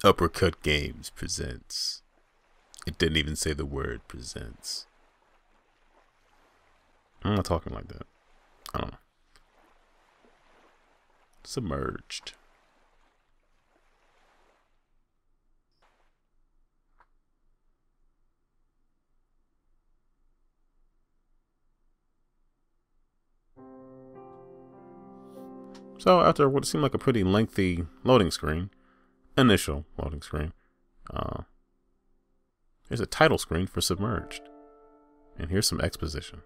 Uppercut Games presents. It didn't even say the word presents. I'm not talking like that. I don't know. Submerged. So after what seemed like a pretty lengthy loading screen, initial loading screen, here's a title screen for Submerged. And here's some exposition.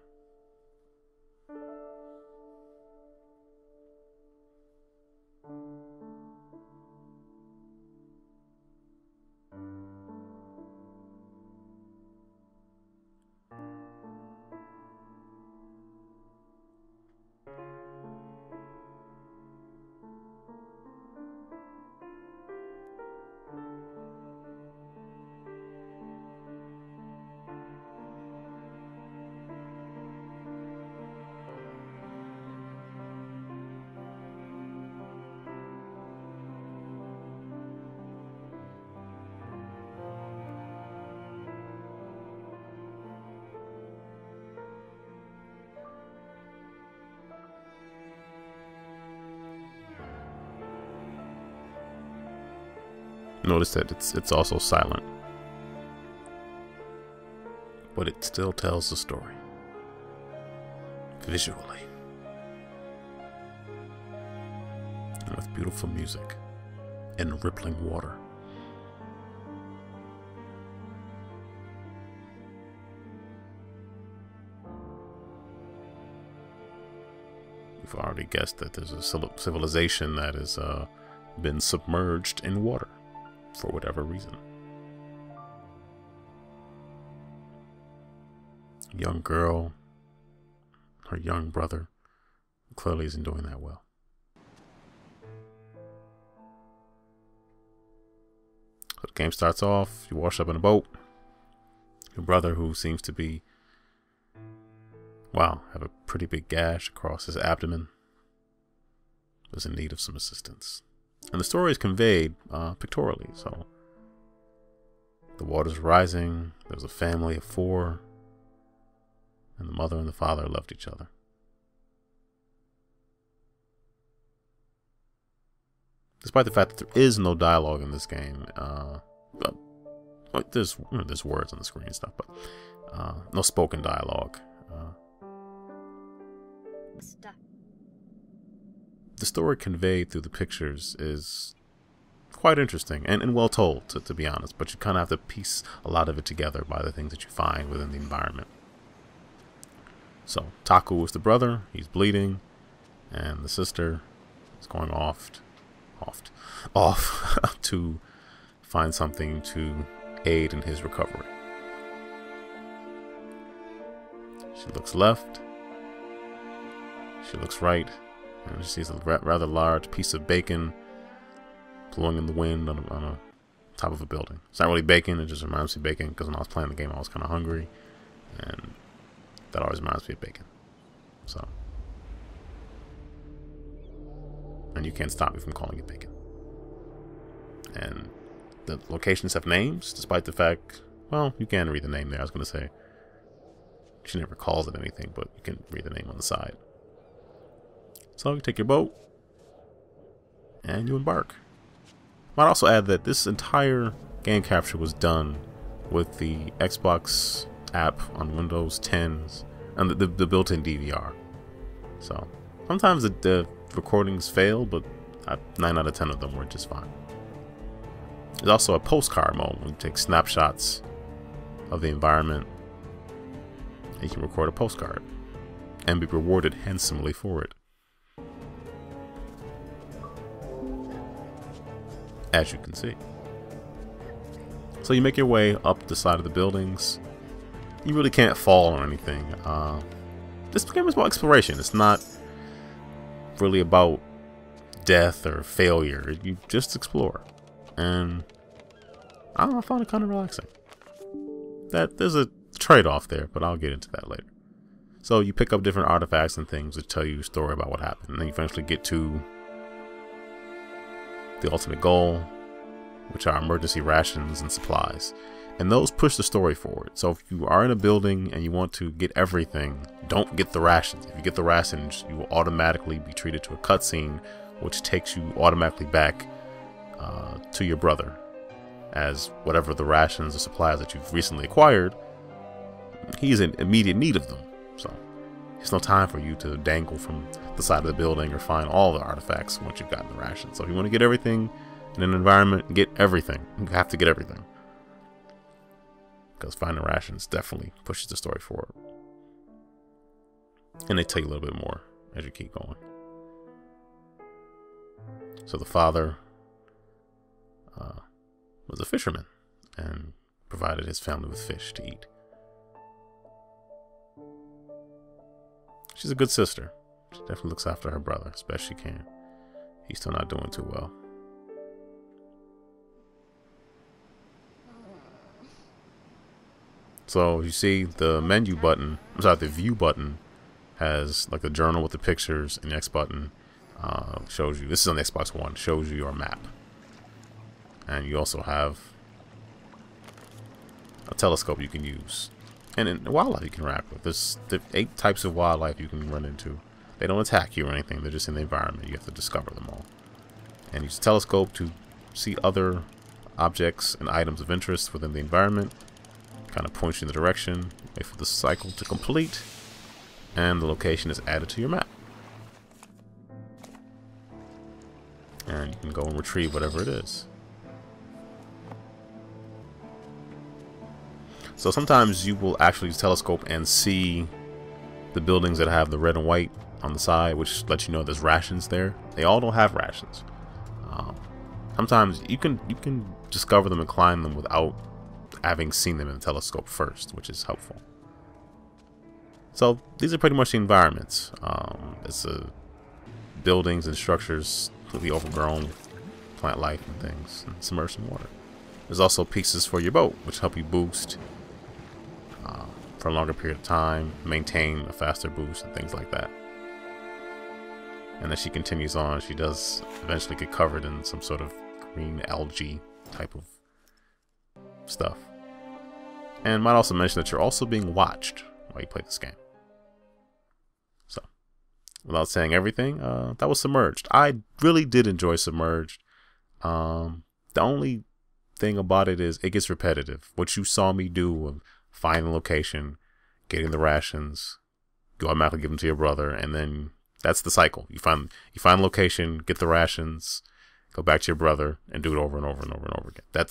Notice that it's also silent, but it still tells the story visually and with beautiful music and rippling water. You've already guessed that there's a civilization that has been submerged in water. For whatever reason. Young girl, her young brother, clearly isn't doing that well. So the game starts off, you wash up in a boat. Your brother, who seems to be, wow, have a pretty big gash across his abdomen, is in need of some assistance. And the story is conveyed pictorially. So the water's rising. There's a family of 4, and the mother and the father loved each other. Despite the fact that there is no dialogue in this game, there's words on the screen and stuff, but no spoken dialogue. Stop. The story conveyed through the pictures is quite interesting and well told, to be honest, but you kind of have to piece a lot of it together by the things that you find within the environment. So Taku is the brother, he's bleeding, and the sister is going off to find something to aid in his recovery. She looks left, she looks right, and she sees a rather large piece of bacon blowing in the wind on a top of a building. It's not really bacon, it just reminds me of bacon, because when I was playing the game I was kind of hungry, and that always reminds me of bacon. So, and you can't stop me from calling it bacon. And the locations have names, despite the fact, well, you can read the name there. I was going to say, she never calls it anything, but you can read the name on the side. So you take your boat and you embark. Might also add that this entire game capture was done with the Xbox app on Windows 10s and the built-in DVR. So sometimes the recordings fail, but 9 out of 10 of them were just fine. There's also a postcard mode where you take snapshots of the environment and you can record a postcard and be rewarded handsomely for it. As you can see. So you make your way up the side of the buildings. You really can't fall or anything. This game is about exploration. It's not really about death or failure. You just explore. And I don't know, I found it kind of relaxing. There's a trade-off there, but I'll get into that later. So you pick up different artifacts and things that tell you a story about what happened. And then you eventually get to the ultimate goal, which are emergency rations and supplies. And those push the story forward. So if you are in a building and you want to get everything, don't get the rations. If you get the rations, you will automatically be treated to a cutscene, which takes you automatically back to your brother, as whatever the rations or supplies that you've recently acquired, he's in immediate need of them. So there's no time for you to dangle from the side of the building or find all the artifacts once you've gotten the rations. So if you want to get everything in an environment, get everything. You have to get everything, because finding rations definitely pushes the story forward. And they tell you a little bit more as you keep going. So the father was a fisherman and provided his family with fish to eat. She's a good sister. She definitely looks after her brother as best she can. He's still not doing too well. So you see the menu button, the view button has like a journal with the pictures, and the X button shows you, this is on the Xbox One, shows you your map. And you also have a telescope you can use. And wildlife you can interact with. There's 8 types of wildlife you can run into. They don't attack you or anything, they're just in the environment. You have to discover them all. And use a telescope to see other objects and items of interest within the environment. Kind of points you in the direction, wait for the cycle to complete, and the location is added to your map. And you can go and retrieve whatever it is. So sometimes you will actually use a telescope and see the buildings that have the red and white on the side, which lets you know there's rations there. They all don't have rations. Sometimes you can discover them and climb them without having seen them in the telescope first, which is helpful. So these are pretty much the environments. It's buildings and structures completely overgrown with plant life and things, and submerged in water. There's also pieces for your boat, which help you boost for a longer period of time, maintain a faster boost, and things like that. And as she continues on, she does eventually get covered in some sort of green algae type of stuff. And might also mention that you're also being watched while you play this game. So, without saying everything, that was Submerged. I really did enjoy Submerged. The only thing about it is it gets repetitive. What you saw me do of finding the location, getting the rations, you automatically give them to your brother, and then that's the cycle. You find the location, get the rations, go back to your brother, and do it over and over and over and over again.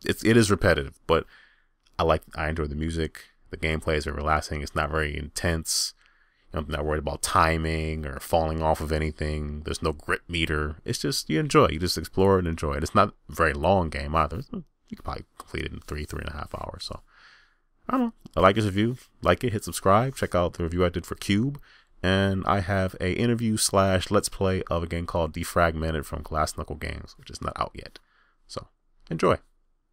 It is repetitive, but I enjoy the music. The gameplay is very relaxing. It's not very intense. I'm not worried about timing or falling off of anything. There's no grit meter. It's just, you enjoy it. You just explore and enjoy it. It's not a very long game either. You could probably complete it in 3.5 hours. So, I don't know. I like this review. Like it, hit subscribe. Check out the review I did for Cube. And I have a interview / let's play of a game called Defragmented from Glass Knuckle Games, which is not out yet. So, enjoy.